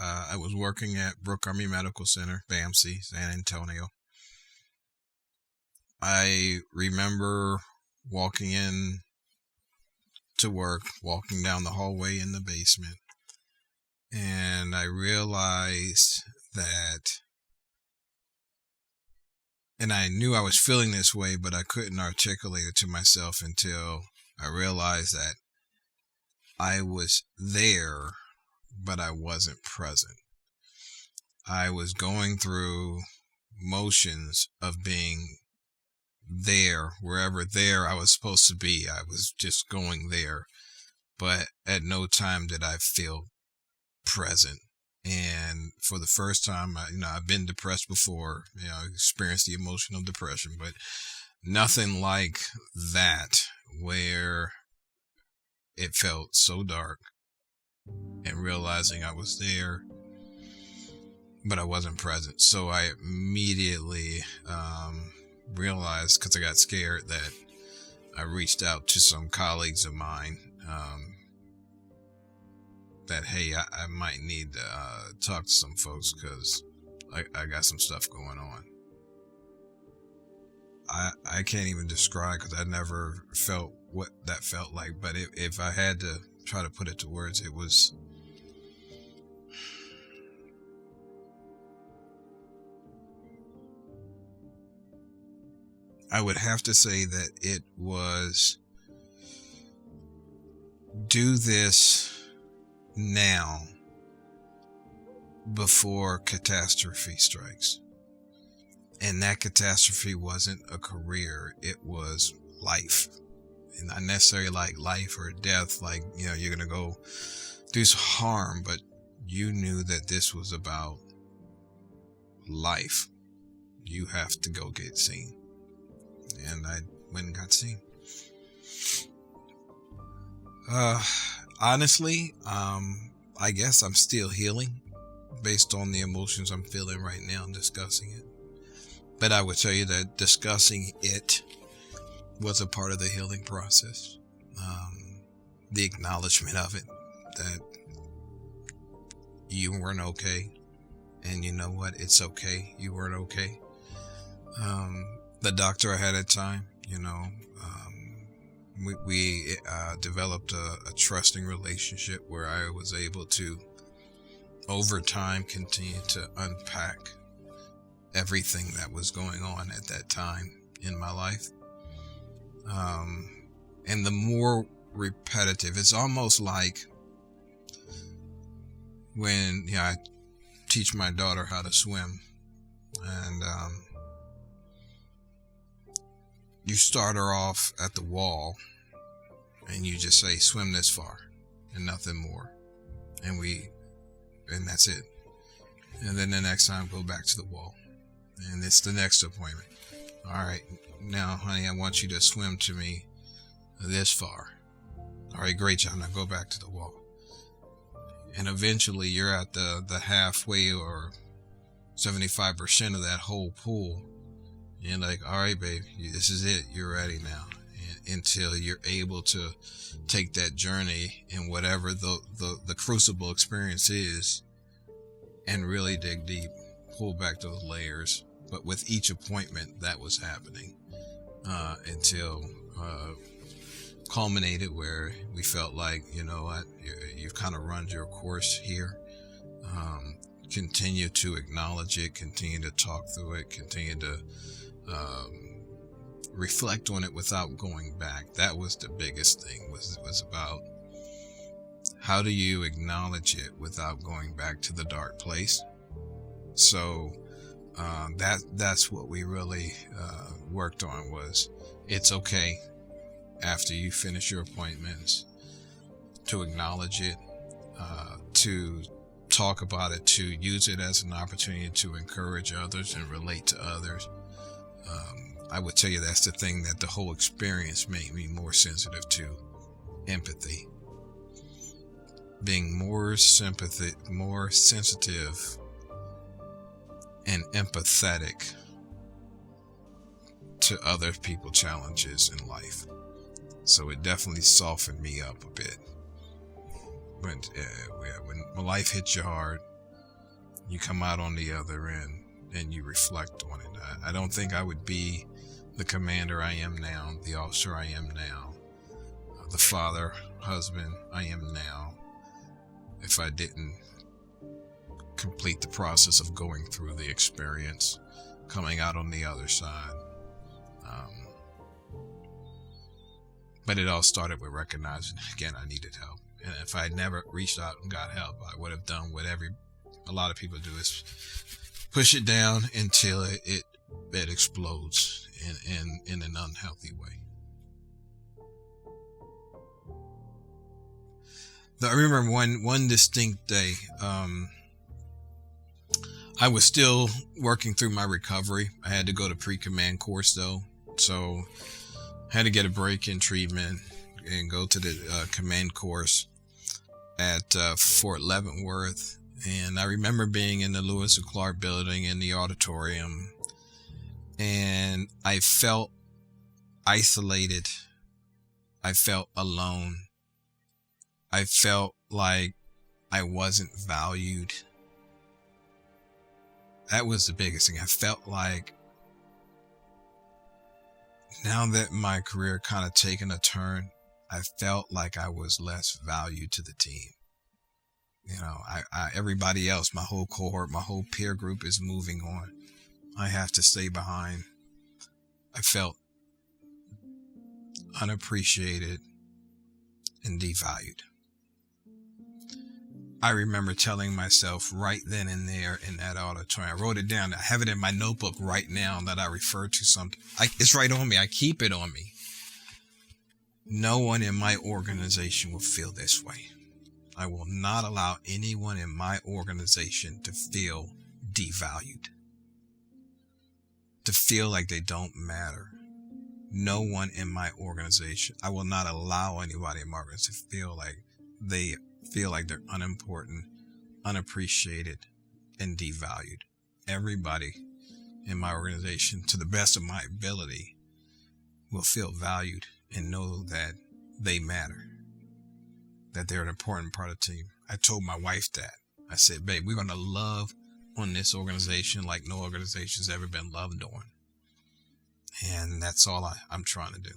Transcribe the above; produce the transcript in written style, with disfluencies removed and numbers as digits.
I was working at Brooke Army Medical Center, BAMC, San Antonio. I remember walking in to work, walking down the hallway in the basement, and I realized that, and I knew I was feeling this way, but I couldn't articulate it to myself until I realized that I was there, but I wasn't present. I was going through motions of being there, wherever there I was supposed to be. I was just going there, but at no time did I feel present. And for the first time, I've been depressed before, experienced the emotional depression, but nothing like that, where it felt so dark and realizing I was there, but I wasn't present. So I immediately realized, because I got scared, that I reached out to some colleagues of mine that, hey, I might need to talk to some folks because I got some stuff going on. I can't even describe, because I never felt what that felt like, but if I had to try to put it to words, it was I would have to say that it was, do this now before catastrophe strikes. And that catastrophe wasn't a career, it was life. And not necessarily like life or death, like, you're going to go do some harm, but you knew that this was about life. You have to go get seen. And I went and got seen. Honestly, I guess I'm still healing based on the emotions I'm feeling right now and discussing it. But I would tell you that discussing it was a part of the healing process. The acknowledgement of it, that you weren't okay. And you know what? It's okay. You weren't okay. The doctor I had at the time, we developed a trusting relationship where I was able to, over time, continue to unpack everything that was going on at that time in my life. And the more repetitive, it's almost like when I teach my daughter how to swim, and you start her off at the wall and you just say, swim this far and nothing more. And that's it. And then the next time, go back to the wall. And it's the next appointment. All right, now, honey, I want you to swim to me this far. All right, great job. Now go back to the wall. And eventually you're at the halfway or 75% of that whole pool. And like, all right, babe, this is it. You're ready now. And until you're able to take that journey and whatever the crucible experience is, and really dig deep, pull back those layers. But with each appointment, that was happening until culminated where we felt like, you know what, you've kind of run your course here. Continue to acknowledge it, continue to talk through it, continue to reflect on it without going back. That was the biggest thing, was about how do you acknowledge it without going back to the dark place. So that's what we really worked on, was it's okay after you finish your appointments to acknowledge it, to talk about it, to use it as an opportunity to encourage others and relate to others. I would tell you that's the thing that the whole experience made me more sensitive to: empathy. Being more sensitive and empathetic to other people's challenges in life. So it definitely softened me up a bit. When life hits you hard, you come out on the other end and you reflect on it. I don't think I would be the commander I am now, the officer I am now, the father, husband I am now, if I didn't complete the process of going through the experience, coming out on the other side. But it all started with recognizing, again, I needed help. And if I had never reached out and got help, I would have done what a lot of people do, is push it down until it explodes in an unhealthy way. I remember one distinct day, I was still working through my recovery. I had to go to pre-command course though, so I had to get a break in treatment and go to the command course at Fort Leavenworth. And I remember being in the Lewis and Clark building in the auditorium, and I felt isolated. I felt alone. I felt like I wasn't valued. That was the biggest thing. I felt like, now that my career kind of taken a turn, I felt like I was less valued to the team. You know, everybody else, my whole cohort, my whole peer group is moving on. I have to stay behind. I felt unappreciated and devalued. I remember telling myself right then and there in that auditorium, I wrote it down. I have it in my notebook right now that I refer to something. It's right on me. I keep it on me. No one in my organization will feel this way. I will not allow anyone in my organization to feel devalued, to feel like they don't matter. No one in my organization. I will not allow anybody in my organization to feel like they're unimportant, unappreciated, and devalued. Everybody in my organization, to the best of my ability, will feel valued and know that they matter, that they're an important part of the team. I told my wife that. I said, babe, we're going to love on this organization like no organization's ever been loved on. And that's all I'm trying to do.